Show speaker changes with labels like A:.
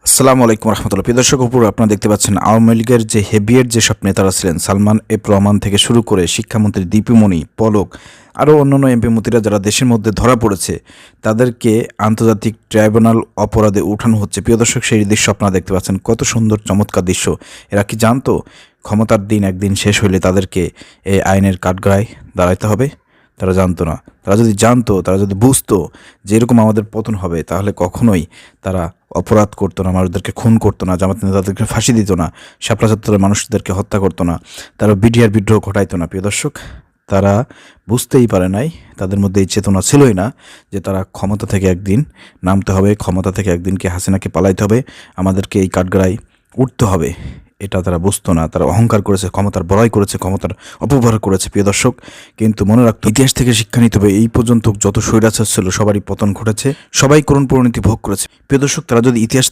A: আসসালামু আলাইকুম রহমতুল্লাহ। প্রিয় দর্শক, উপর আপনারা দেখতে পাচ্ছেন আওয়ামী লীগের যে হেভিয়ের যেসব নেতারা ছিলেন, সালমান এফ রহমান থেকে শুরু করে শিক্ষামন্ত্রী দীপুমণি পলক, আরও অন্যান্য এমপি মন্ত্রীরা যারা দেশের মধ্যে ধরা পড়েছে, তাদেরকে আন্তর্জাতিক ট্রাইব্যুনাল অপরাধে উঠানো হচ্ছে। প্রিয় দর্শক, সেই দৃশ্য আপনারা দেখতে পাচ্ছেন, কত সুন্দর চমৎকার দৃশ্য। এরা কি জানতো ক্ষমতার দিন একদিন শেষ হইলে তাদেরকে এই আইনের কাঠগড়ায় দাঁড়াইতে হবে? তারা জানতো না। তারা যদি জানতো, তারা যদি বুঝতো যে এরকম আমাদের পতন হবে, তাহলে কখনোই তারা অপরাধ করতো না, মানুষদেরকে খুন করতো না, জামাত নেতাদেরকে ফাঁসি দিত না, শাপলা চত্বরের মানুষদেরকে হত্যা করতো না, তারা বিডিআর বিদ্রোহ ঘটাইতো না। প্রিয় দর্শক, তারা বুঝতেই পারে নাই, তাদের মধ্যে এই চেতনা ছিলই না যে তারা ক্ষমতা থেকে একদিন নামতে হবে, ক্ষমতা থেকে একদিনকে হাসিনাকে পালাইতে হবে, আমাদেরকে এই কাঠগড়ায় উঠতে হবে। এটা তারা বুঝতো না। তারা অহংকার করেছে, ক্ষমতার বড়াই করেছে, ক্ষমতার অপব্যবহার করেছে। প্রিয় দর্শক, কিন্তু মনে রাখতে ইতিহাস থেকে শিক্ষা নিতে হবে। এই পর্যন্ত যত স্বৈরাচার ছিল সবারই পতন ঘটেছে, সবাই করুণ পরিণতি ভোগ করেছে। প্রিয় দর্শক, তারা যদি ইতিহাস